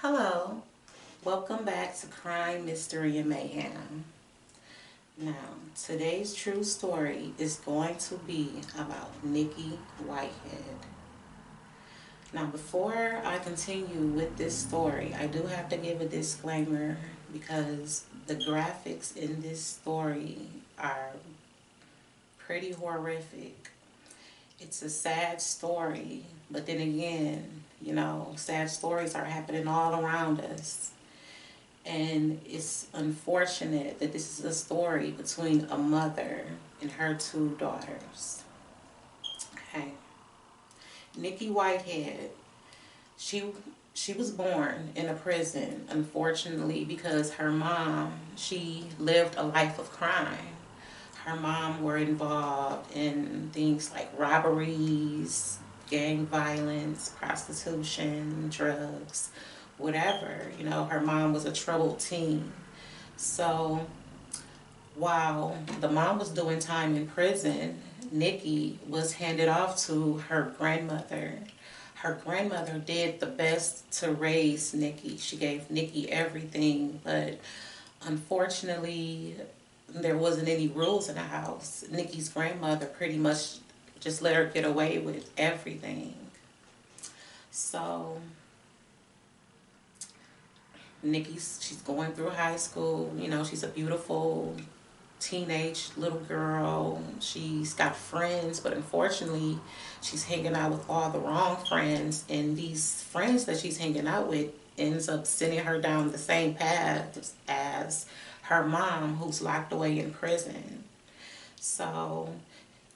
Hello, welcome back to Crime, Mystery, and Mayhem. Now, today's true story is going to be about Nikki Whitehead. Now, before I continue with this story, I do have to give a disclaimer because the graphics in this story are pretty horrific. It's a sad story, but then again, sad stories are happening all around us. And it's unfortunate that this is a story between a mother and her two daughters. Okay. Nikki Whitehead, she she was born in a prison, unfortunately, because her mom, she lived a life of crime. Her mom were involved in things like robberies, gang violence, prostitution, drugs, whatever. Her mom was a troubled teen. So while the mom was doing time in prison, Nikki was handed off to her grandmother. Her grandmother did the best to raise Nikki. She gave Nikki everything, but unfortunately, there wasn't any rules in the house. Nikki's grandmother pretty much just let her get away with everything. So she's going through high school. She's a beautiful teenage little girl. She's got friends, but unfortunately, she's hanging out with all the wrong friends. And these friends that she's hanging out with ends up sending her down the same path as her mom, who's locked away in prison. So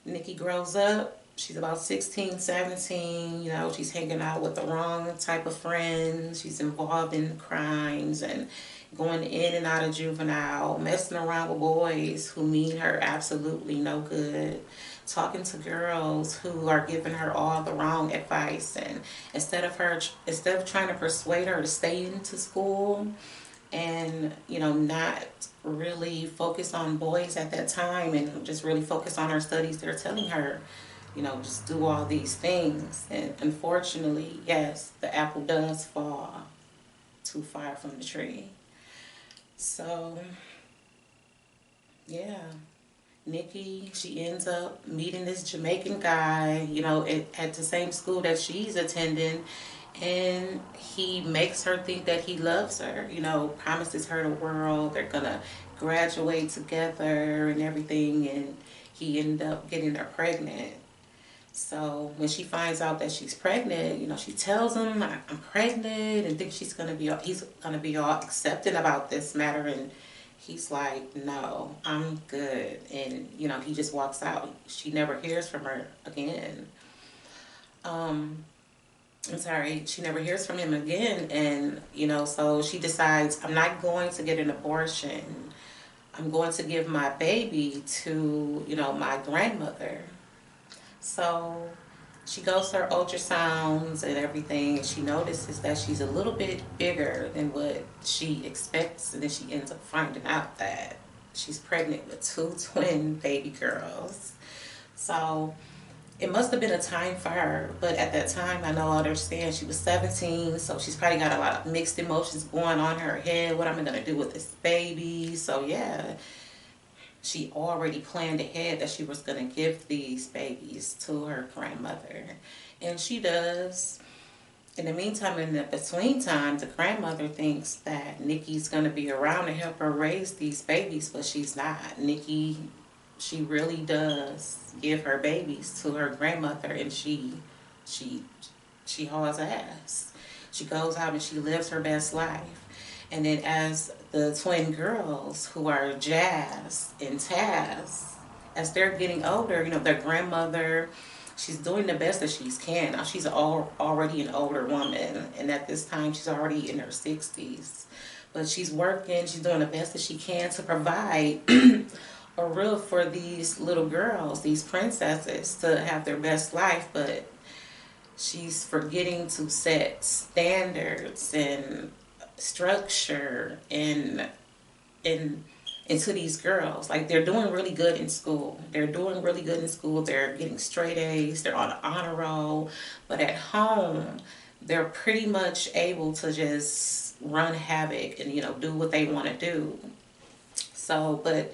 Nikki grows up. She's about 16, 17. She's hanging out with the wrong type of friends. She's involved in crimes and going in and out of juvenile, messing around with boys who mean her absolutely no good, talking to girls who are giving her all the wrong advice. And instead of trying to persuade her to stay into school and not really focus on boys at that time and just really focus on her studies, they're telling her, just do all these things. And unfortunately, yes, the apple does fall too far from the tree. So yeah, Nikki, she ends up meeting this Jamaican guy, at the same school that she's attending. And he makes her think that he loves her, promises her the world. They're going to graduate together and everything. And he ended up getting her pregnant. So when she finds out that she's pregnant, she tells him, I'm pregnant, and thinks he's going to be all accepting about this matter. And he's like, no, I'm good. And, he just walks out. She never hears from her again. She never hears from him again. And, so she decides, I'm not going to get an abortion. I'm going to give my baby to, my grandmother. So she goes to her ultrasounds and everything, and she notices that she's a little bit bigger than what she expects. And then she ends up finding out that she's pregnant with two twin baby girls. So it must have been a time for her, but at that time, I understand she was 17, so she's probably got a lot of mixed emotions going on in her head. What am I going to do with this baby? So yeah, she already planned ahead that she was going to give these babies to her grandmother. And she does. In the meantime, in the between time, the grandmother thinks that Nikki's going to be around to help her raise these babies, but she's not. Nikki, she really does give her babies to her grandmother, and she hauls ass. She goes out and she lives her best life. And then as the twin girls, who are Jazz and Taz, as they're getting older, their grandmother, she's doing the best that she can. Now, she's already an older woman, and at this time, she's already in her 60s. But she's working, she's doing the best that she can to provide a roof for these little girls, these princesses, to have their best life. But she's forgetting to set standards and structure and into these girls. Like, they're doing really good in school. They're getting straight A's. They're on an honor roll. But at home, they're pretty much able to just run havoc and, do what they want to do. So, but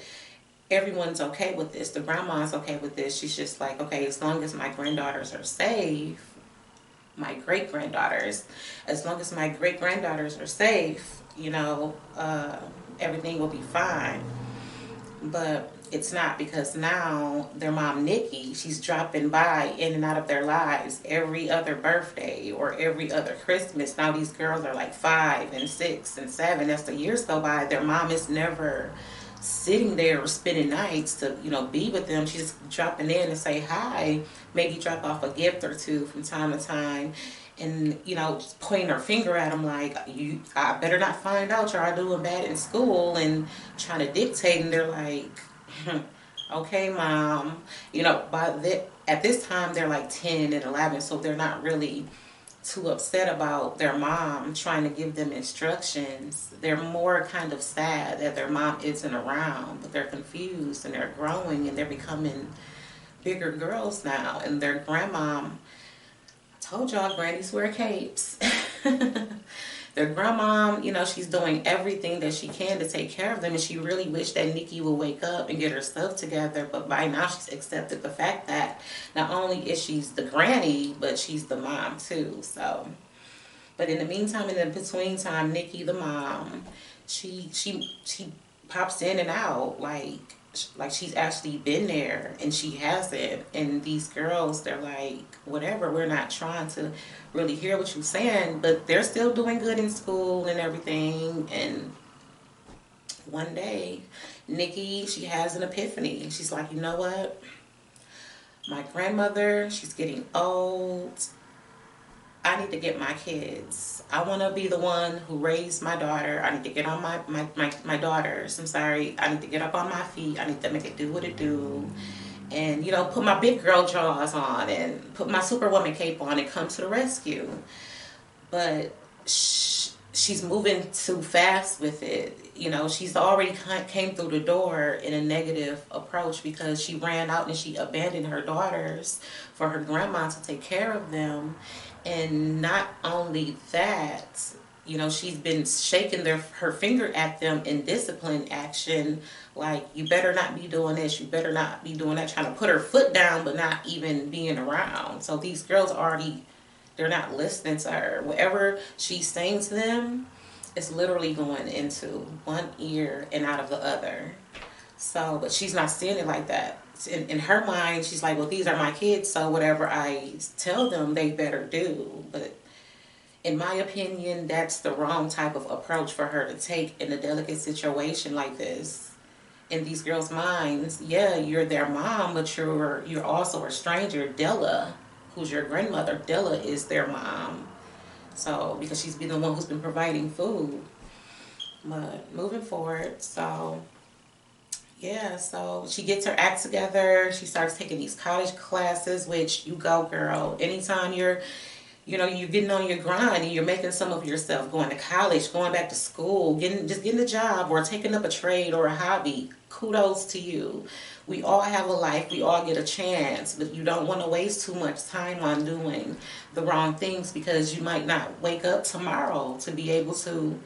everyone's okay with this. The grandma's okay with this. She's just like, okay, as long as my granddaughters are safe, my great granddaughters, as long as my great granddaughters are safe, everything will be fine. But it's not, because now their mom, Nikki, she's dropping by in and out of their lives every other birthday or every other Christmas. Now these girls are like 5 and 6 and 7. As the years go by, their mom is never sitting there or spending nights to, be with them. She's dropping in to say hi, maybe drop off a gift or two from time to time. And, just pointing her finger at them like, I better not find out y'all doing bad in school, and trying to dictate. And they're like, okay, mom. At this time, they're like 10 and 11, so they're not really too upset about their mom trying to give them instructions. They're more kind of sad that their mom isn't around, but they're confused and they're growing and they're becoming bigger girls now. And their grandmom, told y'all, grannies wear capes. Their grandmom, she's doing everything that she can to take care of them, and she really wished that Nikki would wake up and get her stuff together. But by now, she's accepted the fact that not only is she's the granny, but she's the mom too. So, but in the meantime, in the between time, Nikki, the mom, she pops in and out like she's actually been there, and she hasn't. And these girls, they're like, whatever, we're not trying to really hear what you're saying, but they're still doing good in school and everything. And one day, Nikki, she has an epiphany. She's like, you know what? My grandmother, she's getting old. I need to get my kids. I want to be the one who raised my daughter. I need to get on my daughters. I'm sorry. I need to get up on my feet. I need to make it do what it do. And, put my big girl jaws on and put my superwoman cape on and come to the rescue. But she's moving too fast with it. She's already came through the door in a negative approach, because she ran out and she abandoned her daughters for her grandma to take care of them. And not only that, she's been shaking her finger at them in discipline action, like, you better not be doing this, you better not be doing that, trying to put her foot down, but not even being around. So these girls they're not listening to her. Whatever she's saying to them, it's literally going into one ear and out of the other. So, but she's not seeing it like that. In her mind, she's like, well, these are my kids, so whatever I tell them, they better do. But in my opinion, that's the wrong type of approach for her to take in a delicate situation like this. In these girls' minds, yeah, you're their mom, but you're also a stranger. Della, who's your grandmother, Della is their mom. So, because she's been the one who's been providing food. But moving forward, so... yeah, so she gets her act together. She starts taking these college classes, which you go, girl. Anytime you're getting on your grind and you're making some of yourself, going to college, going back to school, getting a job or taking up a trade or a hobby, kudos to you. We all have a life. We all get a chance, but you don't want to waste too much time on doing the wrong things, because you might not wake up tomorrow to be able to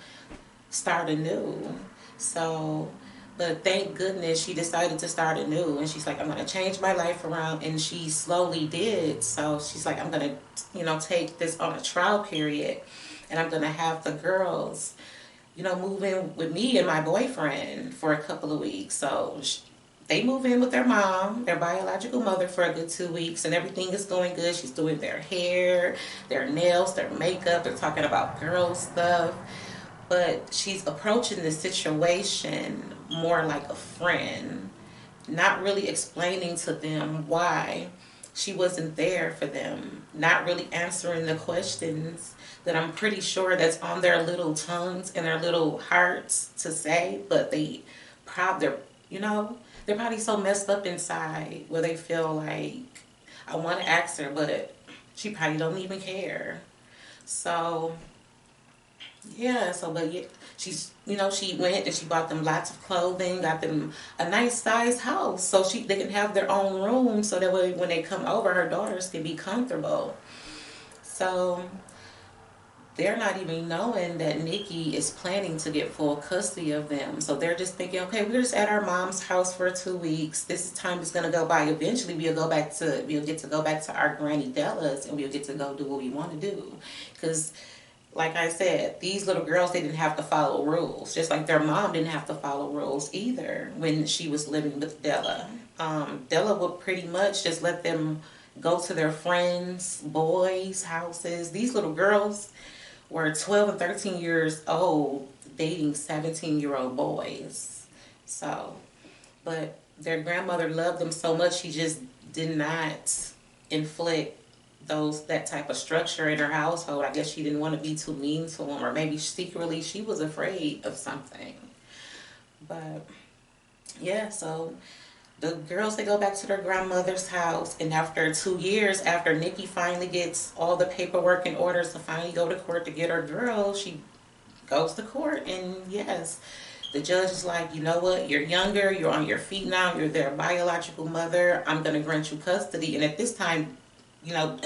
start anew. So... but thank goodness she decided to start anew, and she's like, I'm going to change my life around, and she slowly did. So she's like, I'm going to, take this on a trial period, and I'm going to have the girls, move in with me and my boyfriend for a couple of weeks. So they move in with their mom, their biological mother, for a good 2 weeks, and everything is going good. She's doing their hair, their nails, their makeup. They're talking about girl stuff. But she's approaching the situation more like a friend, not really explaining to them why she wasn't there for them, not really answering the questions that I'm pretty sure that's on their little tongues and their little hearts to say, but they're probably so messed up inside where they feel like, I want to ask her, but she probably don't even care. So... yeah, but she's, she went and she bought them lots of clothing, got them a nice size house so they can have their own room, so that way when they come over, her daughters can be comfortable. So they're not even knowing that Nikki is planning to get full custody of them. So they're just thinking, okay, we're just at our mom's house for 2 weeks. This time is gonna go by. Eventually, we'll get to go back to our Granny Della's, and we'll get to go do what we want to do. Because, like I said, these little girls, they didn't have to follow rules. Just like their mom didn't have to follow rules either when she was living with Della. Della would pretty much just let them go to their friends, boys' houses. These little girls were 12 and 13 years old dating 17-year-old boys. So, but their grandmother loved them so much, she just did not inflict that type of structure in her household. I guess she didn't want to be too mean to them, or maybe secretly she was afraid of something. But yeah, so the girls, they go back to their grandmother's house, and after 2 years, after Nikki finally gets all the paperwork in order to finally go to court to get her girl, she goes to court, and yes, the judge is like, you know what, you're younger, you're on your feet now, you're their biological mother, I'm going to grant you custody. And at this time, you know,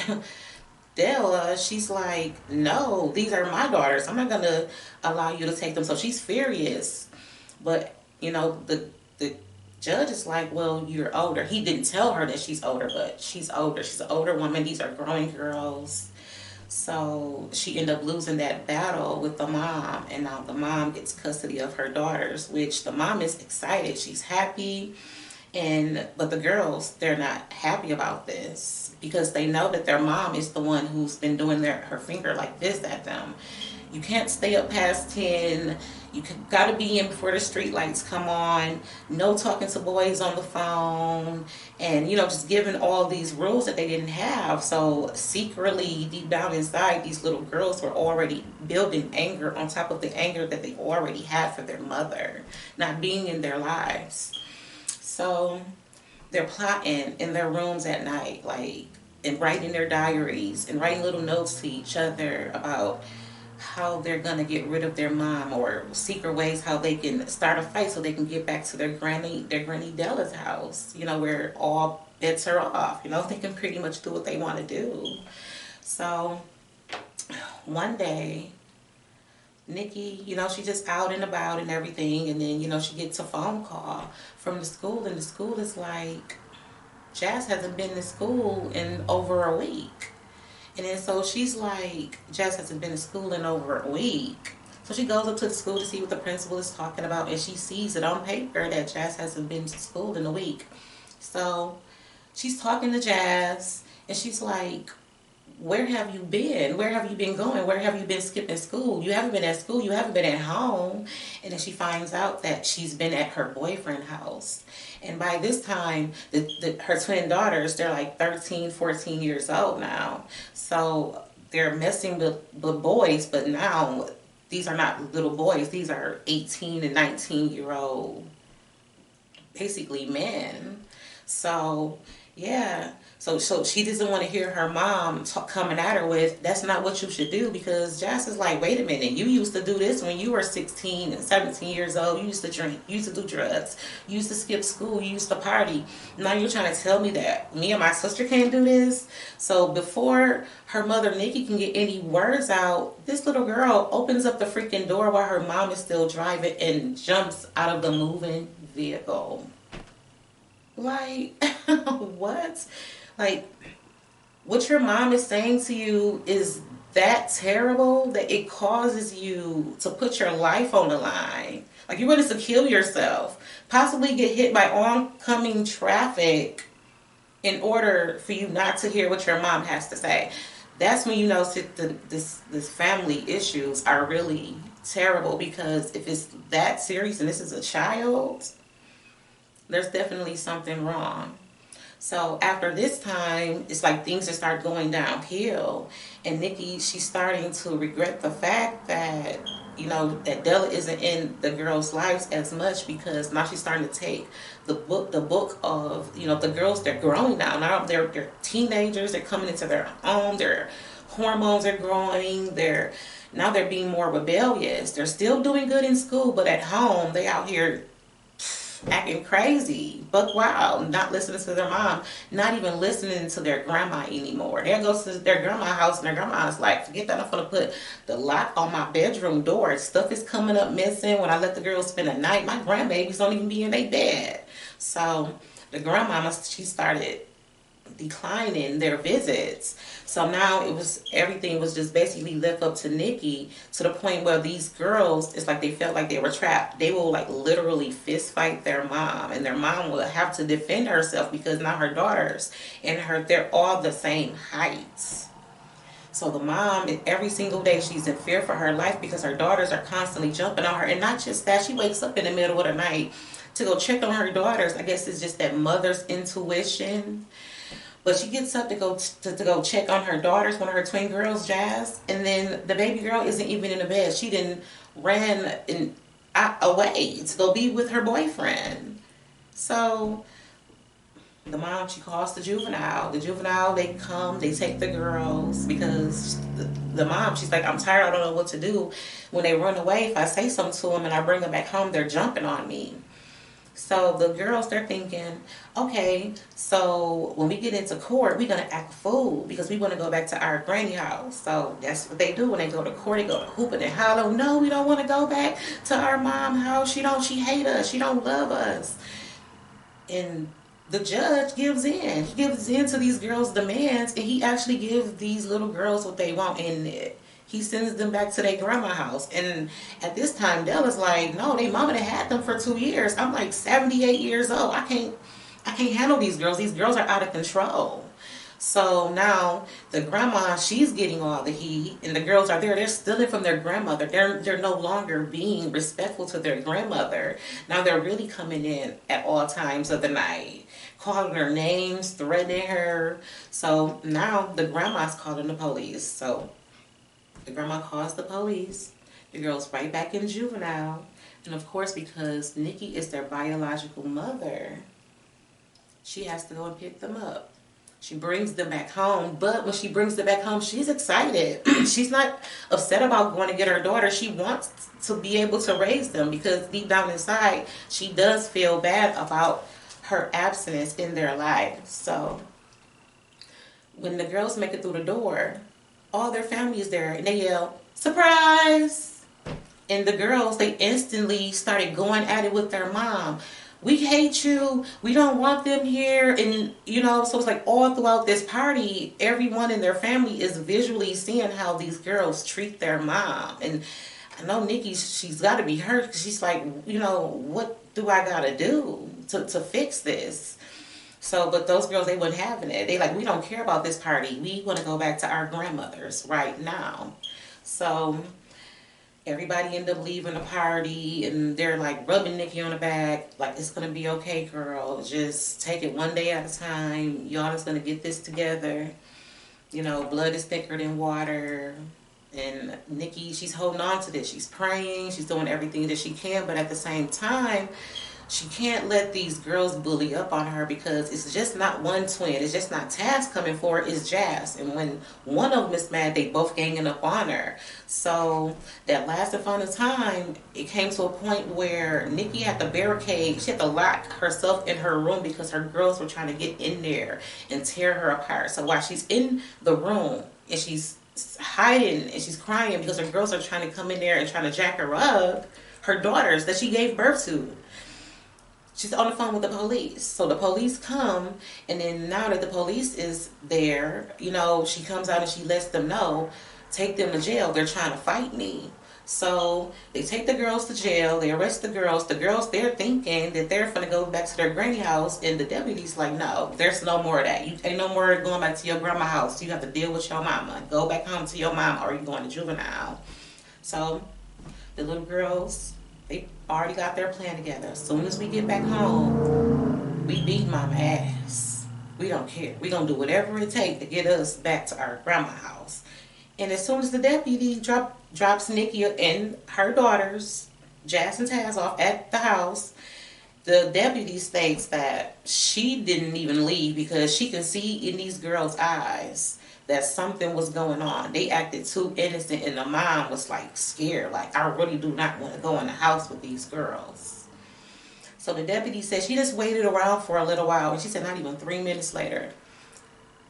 Della, she's like, no, these are my daughters, I'm not going to allow you to take them. So she's furious. But, you know, the judge is like, well, you're older. He didn't tell her that she's older, but she's older. She's an older woman. These are growing girls. So she ended up losing that battle with the mom, and now the mom gets custody of her daughters, which the mom is excited. She's happy, but the girls, they're not happy about this because they know that their mom is the one who's been doing her finger like this at them. You can't stay up past 10. You got to be in before the street lights come on. No talking to boys on the phone. And, you know, just giving all these rules that they didn't have. So secretly, deep down inside, these little girls were already building anger on top of the anger that they already had for their mother not being in their lives. So they're plotting in their rooms at night, like, and writing their diaries and writing little notes to each other about how they're going to get rid of their mom, or secret ways how they can start a fight so they can get back to their Granny Della's house, you know, where all bets are off. You know, they can pretty much do what they want to do. So one day, Nikki, you know, she's just out and about and everything, and then, you know, she gets a phone call from the school, and the school is like, Jazz hasn't been to school in over a week. And then so she's like, Jess hasn't been to school in over a week. So she goes up to the school to see what the principal is talking about, and she sees it on paper that Jess hasn't been to school in a week. So she's talking to Jazz, and she's like, where have you been? Where have you been going? Where have you been skipping school? You haven't been at school. You haven't been at home. And then she finds out that she's been at her boyfriend's house. And by this time, her twin daughters, they're like 13, 14 years old now. So they're messing with boys, but now these are not little boys. These are 18 and 19-year-old, basically men. So, yeah. So she doesn't want to hear her mom coming at her with, that's not what you should do, because Jazz is like, wait a minute, you used to do this when you were 16 and 17 years old. You used to drink, you used to do drugs, you used to skip school, you used to party. Now you're trying to tell me that me and my sister can't do this? So before her mother, Nikki, can get any words out, this little girl opens up the freaking door while her mom is still driving and jumps out of the moving vehicle. Like, what? Like, what your mom is saying to you is that terrible that it causes you to put your life on the line. Like, you're willing to kill yourself, possibly get hit by oncoming traffic in order for you not to hear what your mom has to say. That's when you know this family issues are really terrible, because if it's that serious and this is a child, there's definitely something wrong. So after this time, it's like things just start going downhill. And Nikki, she's starting to regret the fact that, you know, that Della isn't in the girls' lives as much, because now she's starting to take the book of, you know, the girls, they're growing now. Now they're teenagers, they're coming into their own, their hormones are growing, now they're being more rebellious. They're still doing good in school, but at home, they out here acting crazy, buck wild, not listening to their mom, not even listening to their grandma anymore. They go to their grandma's house and their grandma's like, forget that, I'm gonna put the lock on my bedroom door. Stuff is coming up missing. When I let the girls spend a night, my grandbabies don't even be in their bed. So the grandmama, she started declining their visits. So now everything was just basically left up to Nikki, to the point where these girls, it's like they felt like they were trapped. They will like literally fist fight their mom, and their mom will have to defend herself because now her daughters and they're all the same heights. So the mom, every single day, she's in fear for her life because her daughters are constantly jumping on her. And not just that, she wakes up in the middle of the night to go check on her daughters. I guess it's just that mother's intuition. But she gets up to go check on her daughters, one of her twin girls, Jazz, and then the baby girl isn't even in the bed. She didn't ran away to go be with her boyfriend. So the mom, she calls the juvenile. The juvenile, they come, they take the girls because the mom, she's like, I'm tired, I don't know what to do. When they run away, if I say something to them and I bring them back home, they're jumping on me. So the girls, they're thinking, okay, so when we get into court, we're going to act a fool because we want to go back to our granny house. So that's what they do when they go to court. They go to hooping and hollering, no, we don't want to go back to our mom house. She hate us. She don't love us. And the judge gives in. He gives in to these girls' demands, and he actually gives these little girls what they want. And he sends them back to their grandma house. And at this time, Della's like, no, they mama had them for 2 years. I'm like 78 years old. I can't handle these girls. These girls are out of control. So now the grandma, she's getting all the heat, and the girls are there. They're stealing from their grandmother. They're no longer being respectful to their grandmother. Now they're really coming in at all times of the night, calling her names, threatening her. So now the grandma's calling the police. So the grandma calls the police. The girl's right back in juvenile. And of course, because Nikki is their biological mother, she has to go and pick them up. She brings them back home. But when she brings them back home, she's excited. She's not upset about going to get her daughter. She wants to be able to raise them because deep down inside, she does feel bad about her absence in their life. So when the girls make it through the door, all their family is there, and they yell, surprise! And the girls, they instantly started going at it with their mom. We hate you. We don't want them here. And, so it's like all throughout this party, everyone in their family is visually seeing how these girls treat their mom. And I know Nikki, she's got to be hurt because she's like, what do I got to do to fix this? So, but those girls, they weren't having it. They like, we don't care about this party. We want to go back to our grandmothers right now. So everybody ended up leaving the party, and they're like rubbing Nikki on the back, like, it's going to be okay, girl. Just take it one day at a time. Y'all is going to get this together. Blood is thicker than water. And Nikki, she's holding on to this. She's praying. She's doing everything that she can. But at the same time, she can't let these girls bully up on her because it's just not one twin. It's just not Taz coming for her. It's Jazz. And when one of them is mad, they both ganging up on her. So that last and final time, it came to a point where Nikki had to barricade. She had to lock herself in her room because her girls were trying to get in there and tear her apart. So while she's in the room and she's hiding and she's crying because her girls are trying to come in there and trying to jack her up, her daughters that she gave birth to, she's on the phone with the police. So the police come, and then now that the police is there, she comes out and she lets them know, take them to jail. They're trying to fight me. So they take the girls to jail. They arrest the girls. The girls, they're thinking that they're going to go back to their granny house, and the deputy's like, no, there's no more of that. You ain't no more going back to your grandma house. You have to deal with your mama. Go back home to your mom, or you're going to juvenile. So the little girls, they already got their plan together. As soon as we get back home, we beat mama ass. We don't care. We gonna do whatever it takes to get us back to our grandma house. And as soon as the deputy drops Nikki and her daughters, Jazz and Taz, off at the house, the deputy states that she didn't even leave because she can see in these girls' eyes that something was going on. They acted too innocent, and the mom was like scared, like, I really do not want to go in the house with these girls. So the deputy said she just waited around for a little while, and she said not even 3 minutes later,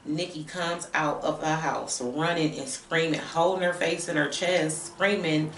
Nikki comes out of the house running and screaming, holding her face in her chest, screaming,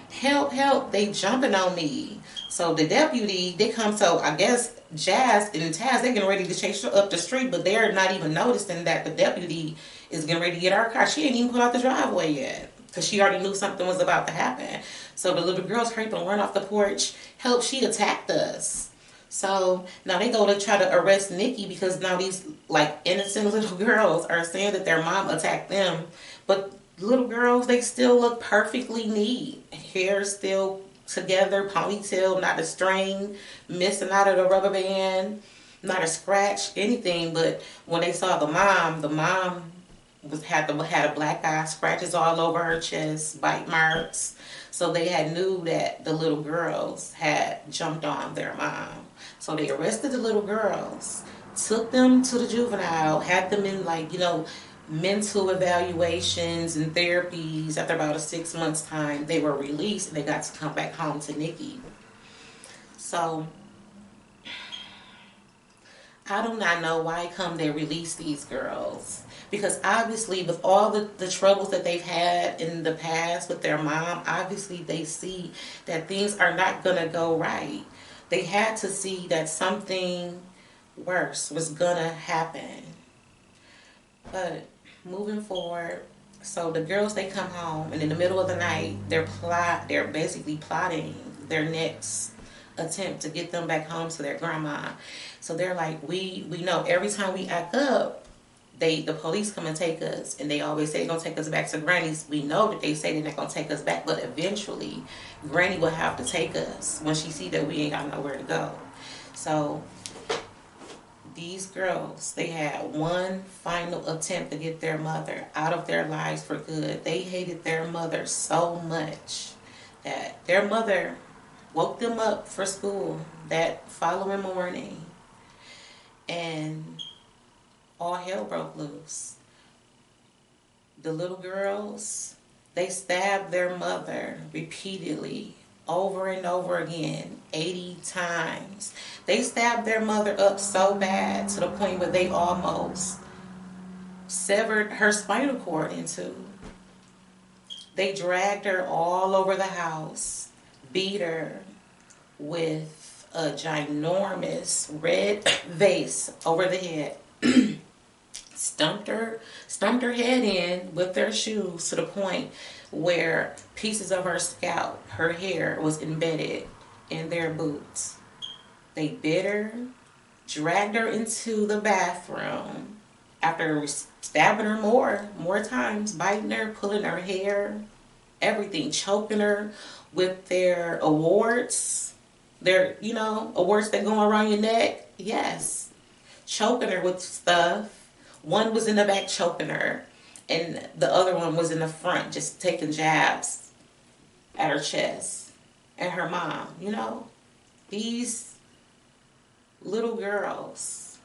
help, help, they jumping on me. So the deputy, they come, so I guess Jazz and Taz, they're getting ready to chase her up the street, but they're not even noticing that the deputy is getting ready to get our car. She ain't even put out the driveway yet, because she already knew something was about to happen. So the little girl's hurry up and run off the porch. Help, she attacked us. So now they go to try to arrest Nikki, because now these like innocent little girls are saying that their mom attacked them. But little girls, they still look perfectly neat. Hair still together, ponytail, not a string missing out of the rubber band, not a scratch, anything. But when they saw the mom had a black eye, scratches all over her chest, bite marks. So they had knew that the little girls had jumped on their mom. So they arrested the little girls, took them to the juvenile, had them in mental evaluations and therapies. After about a 6 months time, they were released and they got to come back home to Nikki. So I do not know why come they release these girls. Because obviously with all the troubles that they've had in the past with their mom, obviously they see that things are not going to go right. They had to see that something worse was going to happen. But moving forward, so the girls, they come home, and in the middle of the night, they're basically plotting their next attempt to get them back home to their grandma. So they're like, we know every time we act up, the police come and take us, and they always say they're going to take us back to Granny's. We know that they say they're not going to take us back, but eventually Granny will have to take us when she see that we ain't got nowhere to go. So these girls, they had one final attempt to get their mother out of their lives for good. They hated their mother so much that their mother woke them up for school that following morning, and all hell broke loose. The little girls, they stabbed their mother repeatedly, over and over again, 80 times. They stabbed their mother up so bad to the point where they almost severed her spinal cord in two. They dragged her all over the house, beat her with a ginormous red vase over the head, stumped her head in with their shoes to the point where pieces of her scalp, her hair, was embedded in their boots. They bit her, dragged her into the bathroom after stabbing her more times, biting her, pulling her hair, everything, choking her with their awards, awards that go around your neck. Yes, choking her with stuff. One was in the back choking her, and the other one was in the front just taking jabs at her chest and her mom. These little girls,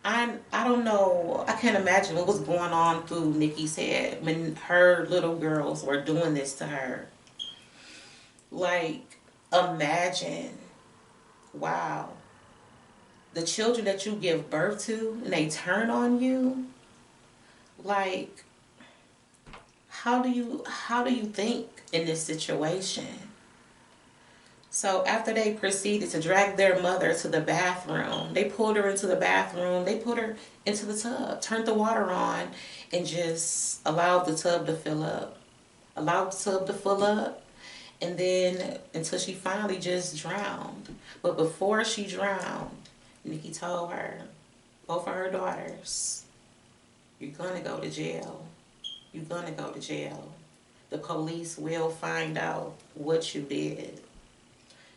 I don't know, I can't imagine what was going on through Nikki's head when her little girls were doing this to her. Like, imagine, wow, the children that you give birth to and they turn on you. Like, how do you think in this situation? So after they proceeded to drag their mother to the bathroom, they pulled her into the bathroom, they put her into the tub, turned the water on, and just allowed the tub to fill up. And then until she finally just drowned. But before she drowned, Nikki told both of her daughters, you're going to go to jail. You're going to go to jail. The police will find out what you did.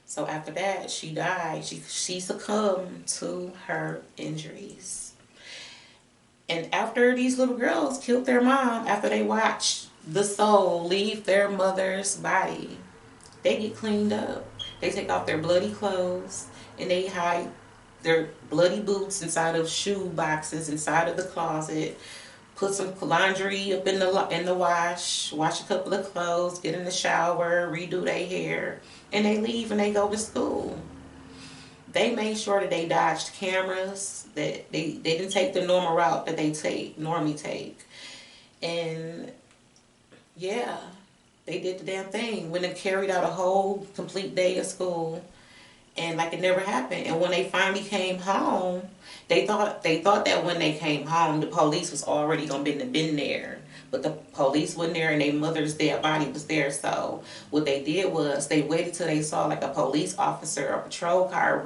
So after that, she died. She succumbed to her injuries. And after these little girls killed their mom, after they watched the soul leave their mother's body, they get cleaned up. They take off their bloody clothes and they hide their bloody boots inside of shoe boxes inside of the closet, put some laundry up in the wash a couple of clothes, get in the shower, redo their hair, and they leave and they go to school. They made sure that they dodged cameras, that they didn't take the normal route that they normally take. And yeah, they did the damn thing. When they carried out a whole complete day of school, and like it never happened. And when they finally came home, they thought that when they came home, the police was already gonna been there. But the police wasn't there, and their mother's dead body was there. So what they did was they waited till they saw like a police officer or patrol car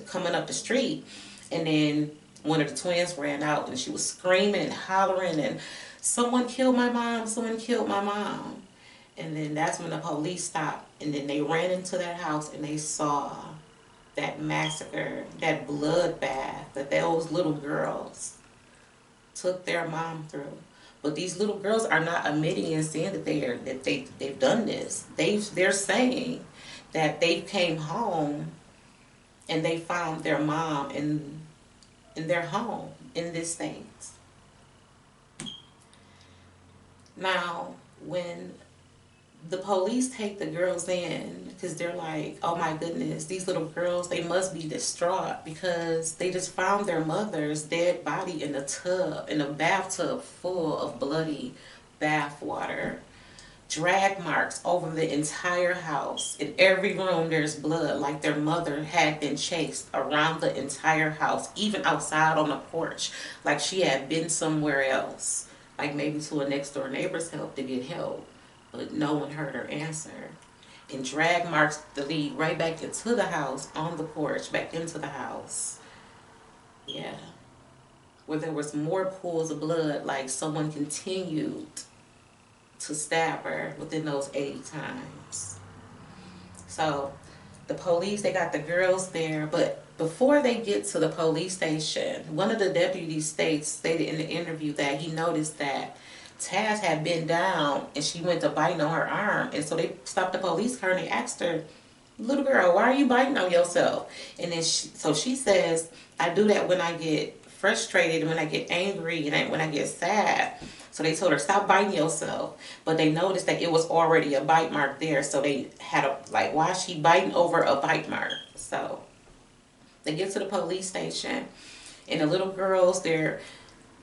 coming up the street, and then one of the twins ran out, and she was screaming and hollering, and someone killed my mom, someone killed my mom. And then that's when the police stopped, and then they ran into that house, and they saw that massacre, that bloodbath that those little girls took their mom through. But these little girls are not admitting and saying that they've done this. They're saying that they came home and they found their mom in their home in this state. Now, when the police take the girls in, because they're like, oh my goodness, these little girls, they must be distraught because they just found their mother's dead body in a bathtub full of bloody bath water. Drag marks over the entire house. In every room there's blood, like their mother had been chased around the entire house, even outside on the porch, like she had been somewhere else, like maybe to a next door neighbor's help to get help. But no one heard her answer. And drag marks the lead right back into the house, on the porch, back into the house. Yeah. Where there was more pools of blood, like someone continued to stab her within those 80 times. So the police, they got the girls there, but before they get to the police station, one of the deputies stated in the interview that he noticed that Taz had been down and she went to biting on her arm. And so they stopped the police car and they asked her, little girl, why are you biting on yourself? And then she says, I do that when I get frustrated, when I get angry, and when I get sad. So they told her, stop biting yourself. But they noticed that it was already a bite mark there. So they had why is she biting over a bite mark? So they get to the police station and the little girls, they're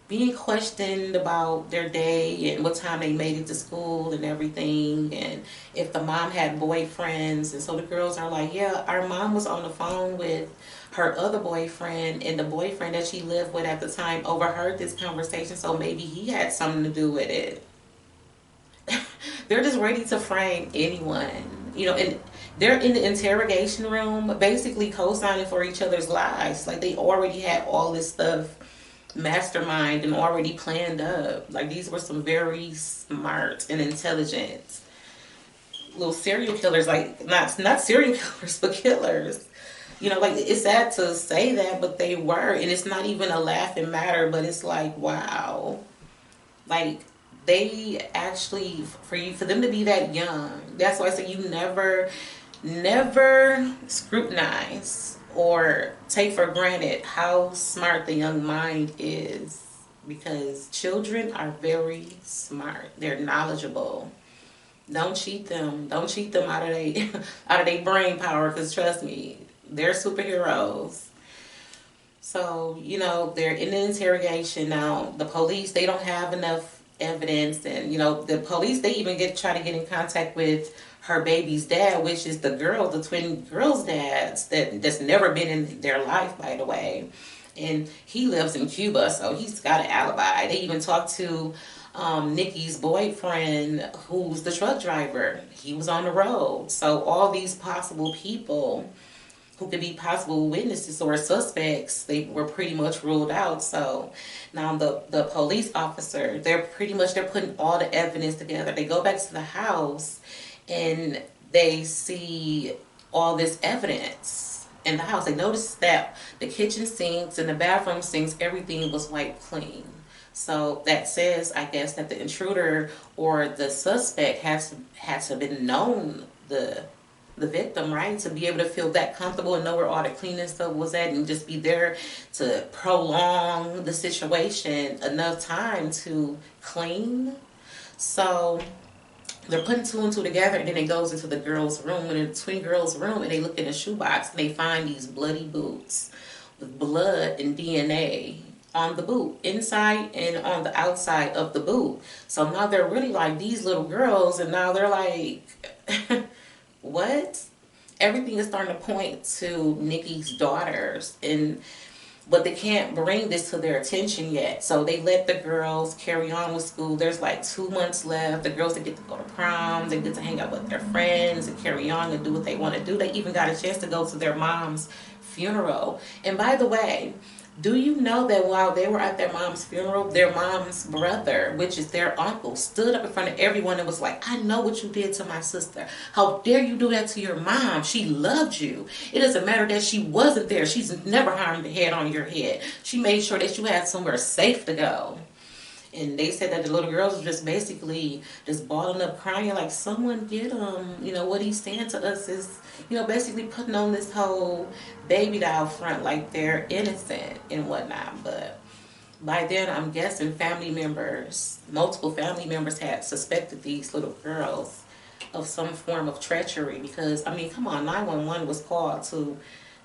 being questioned about their day and what time they made it to school and everything, and if the mom had boyfriends. And so the girls are like, yeah, our mom was on the phone with her other boyfriend, and the boyfriend that she lived with at the time overheard this conversation, so maybe he had something to do with it. They're just ready to frame anyone, and they're in the interrogation room basically co-signing for each other's lives. Like, they already had all this stuff mastermind and already planned up. Like, these were some very smart and intelligent little serial killers. Like, not serial killers, but killers. Like, it's sad to say that, but they were. And it's not even a laughing matter, but it's like, wow. Like, they actually, for them to be that young, that's why I say you never scrutinize or take for granted how smart the young mind is, because children are very smart. They're knowledgeable. Don't cheat them. Don't cheat them out of their brain power, because trust me, they're superheroes. So, they're in the interrogation now. The police, they don't have enough evidence, and the police, they even try to get in contact with her baby's dad, which is the twin girl's dad that's never been in their life, by the way. And he lives in Cuba, so he's got an alibi. They even talked to Nikki's boyfriend, who's the truck driver. He was on the road. So all these possible people who could be possible witnesses or suspects, they were pretty much ruled out. So now the police officer, they're putting all the evidence together. They go back to the house and they see all this evidence in the house. They notice that the kitchen sinks and the bathroom sinks, everything was wiped clean. So that says, I guess, that the intruder or the suspect has to have been known the victim, right? To be able to feel that comfortable and know where all the cleaning stuff was at, and just be there to prolong the situation enough time to clean. So they're putting two and two together, and then it goes into the girls' room, and in the twin girls' room, and they look in a shoebox, and they find these bloody boots with blood and DNA on the boot, inside and on the outside of the boot. So now they're really like these little girls, and now they're like, what? Everything is starting to point to Nikki's daughters, but they can't bring this to their attention yet. So they let the girls carry on with school. There's like 2 months left. The girls, they get to go to prom. They get to hang out with their friends and carry on and do what they want to do. They even got a chance to go to their mom's funeral. And by the way, do you know that while they were at their mom's funeral, their mom's brother, which is their uncle, stood up in front of everyone and was like, I know what you did to my sister. How dare you do that to your mom? She loved you. It doesn't matter that she wasn't there. She's never harmed a head on your head. She made sure that you had somewhere safe to go. And they said that the little girls were just basically just balling up crying like, someone get him. You know, what he's saying to us is, you know, basically putting on this whole baby doll front like they're innocent and whatnot. But by then, I'm guessing multiple family members had suspected these little girls of some form of treachery. Because, I mean, come on, 911 was called to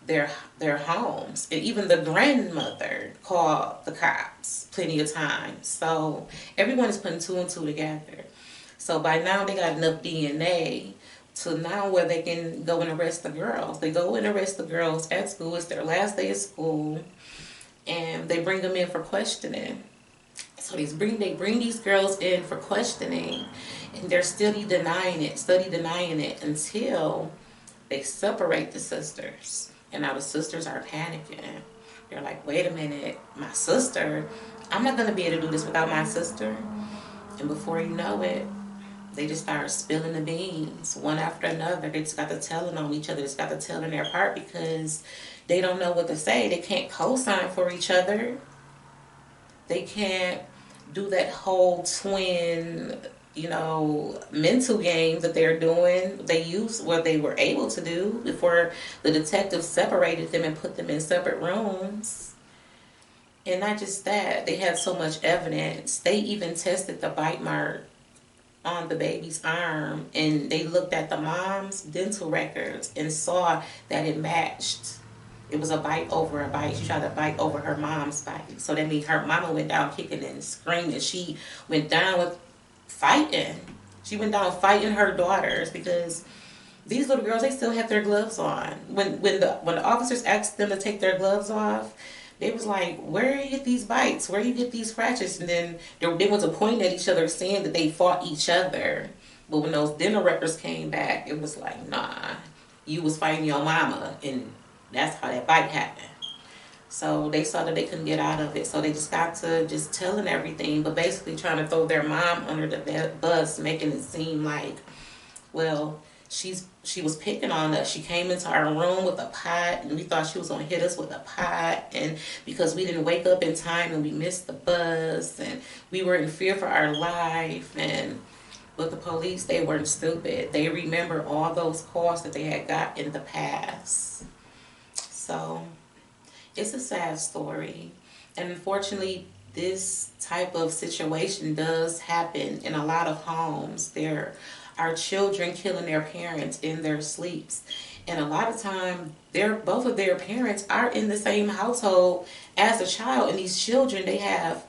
their homes, and even the grandmother called the cops plenty of times. So everyone is putting two and two together. So by now they got enough DNA to now where they can go and arrest the girls. They go and arrest the girls at school. It's their last day of school, and they bring them in for questioning. So they bring these girls in for questioning, and they're steady denying it until they separate the sisters. And now the sisters are panicking. They're like, wait a minute, my sister? I'm not going to be able to do this without my sister. And before you know it, they just start spilling the beans one after another. They just got to telling on each other. They just got to telling their part because they don't know what to say. They can't co-sign for each other. They can't do that whole twin, you know, mental game that they're doing. They used what they were able to do before the detectives separated them and put them in separate rooms. And not just that, they had so much evidence. They even tested the bite mark on the baby's arm, and they looked at the mom's dental records and saw that it matched. It was a bite over a bite. She tried to bite over her mom's bite. So that means her mama went down kicking and screaming. She went down with fighting. She went down fighting her daughters because these little girls, they still had their gloves on. When the officers asked them to take their gloves off, they was like, where do you get these bites? Where do you get these scratches? And then they went to point at each other saying that they fought each other. But when those dental records came back, it was like, nah, you was fighting your mama, and that's how that bite happened. So they saw that they couldn't get out of it. So they just got to just telling everything, but basically trying to throw their mom under the bus, making it seem like, well, she was picking on us. She came into our room with a pot, and we thought she was going to hit us with a pot. And because we didn't wake up in time and we missed the bus, and we were in fear for our life. But the police, they weren't stupid. They remember all those calls that they had got in the past. So it's a sad story. And unfortunately, this type of situation does happen in a lot of homes. There are children killing their parents in their sleeps. And a lot of time, both of their parents are in the same household as a child. And these children, they have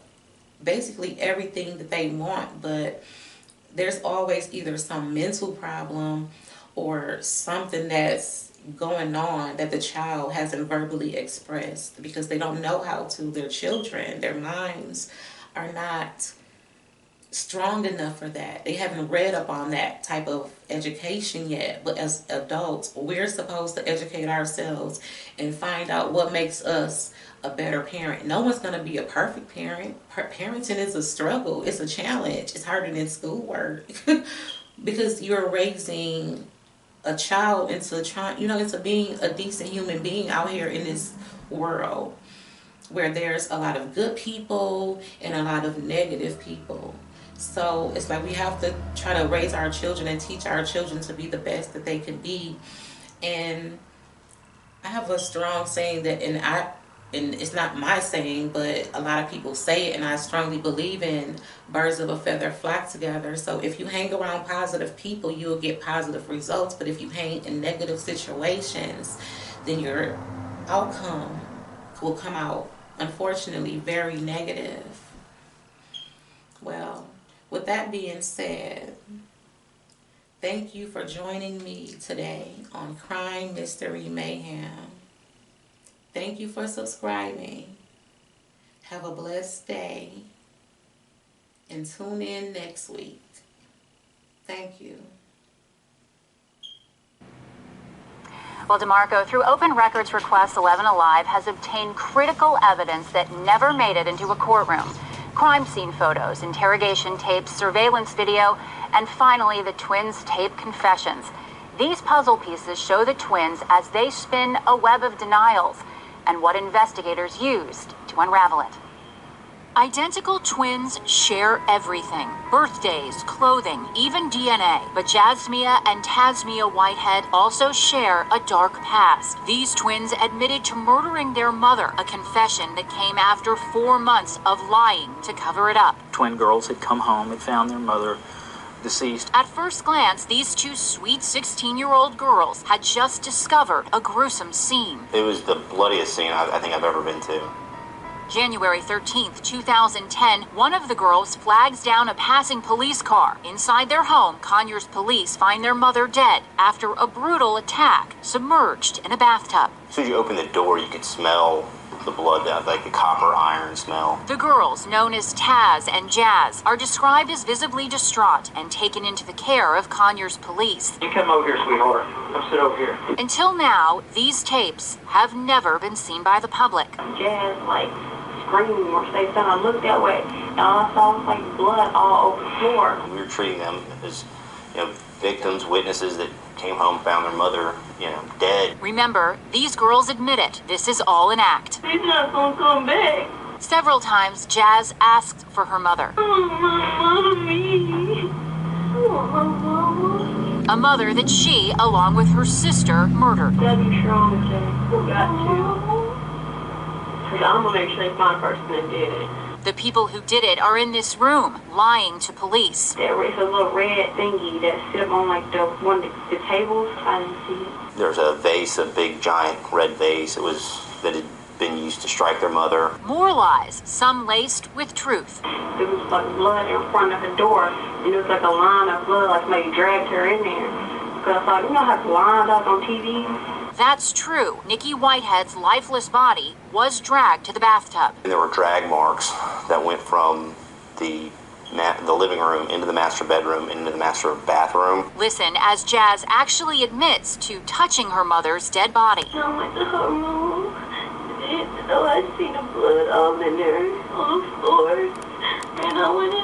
basically everything that they want. But there's always either some mental problem or something that's going on that the child hasn't verbally expressed because they don't know how to. Their children, their minds are not strong enough for that. They haven't read up on that type of education yet. But as adults, we're supposed to educate ourselves and find out what makes us a better parent. No one's going to be a perfect parent. Parenting is a struggle. It's a challenge. It's harder than schoolwork because you're raising a child into being a decent human being out here in this world where there's a lot of good people and a lot of negative people. So it's like we have to try to raise our children and teach our children to be the best that they can be. And I have a strong saying that and it's not my saying, but a lot of people say it, and I strongly believe in birds of a feather flock together. So if you hang around positive people, you'll get positive results. But if you hang in negative situations, then your outcome will come out, unfortunately, very negative. Well, with that being said, thank you for joining me today on Crime, Mystery, Mayhem. Thank you for subscribing. Have a blessed day. And tune in next week. Thank you. Well, DeMarco, through Open Records Request 11 Alive, has obtained critical evidence that never made it into a courtroom. Crime scene photos, interrogation tapes, surveillance video, and finally the twins' tape confessions. These puzzle pieces show the twins as they spin a web of denials and what investigators used to unravel it. Identical twins share everything. Birthdays, clothing, even DNA. But Jasmia and Tasmia Whitehead also share a dark past. These twins admitted to murdering their mother, a confession that came after 4 months of lying to cover it up. Twin girls had come home and found their mother deceased. At first glance, these two sweet 16-year-old girls had just discovered a gruesome scene. It was the bloodiest scene I think I've ever been to. January 13th, 2010, one of the girls flags down a passing police car. Inside their home, Conyers police find their mother dead after a brutal attack, submerged in a bathtub. As soon as you opened the door, you could smell the blood, like the copper iron smell. The girls, known as Taz and Jazz, are described as visibly distraught and taken into the care of Conyers police. You come over here, sweetheart. Come sit over here. Until now, these tapes have never been seen by the public. Jazz, screaming or say something. I looked that way, and all I saw was blood all over the floor. We were treating them as, victims, witnesses that came home, found their mother, dead. Remember, these girls admit it. This is all an act. He's not gonna come back. Several times, Jazz asked for her mother. I want my mommy. I want my mama. A mother that she, along with her sister, murdered. Gotta be strong, Jay. We got to. Because I'm gonna make sure they find the person that did it. The people who did it are in this room, lying to police. There is a little red thingy that sit up on one of the tables. I didn't see it. There's a vase, a big giant red vase. That had been used to strike their mother. More lies, some laced with truth. There was blood in front of the door, and it was a line of blood, somebody dragged her in there. Because I thought, how the lines up on TV? That's true. Nikki Whitehead's lifeless body was dragged to the bathtub. And there were drag marks that went from the living room into the master bedroom into the master bathroom. Listen as Jazz actually admits to touching her mother's dead body. I went to her room, and I seen the blood all in there on the floor, and I went in.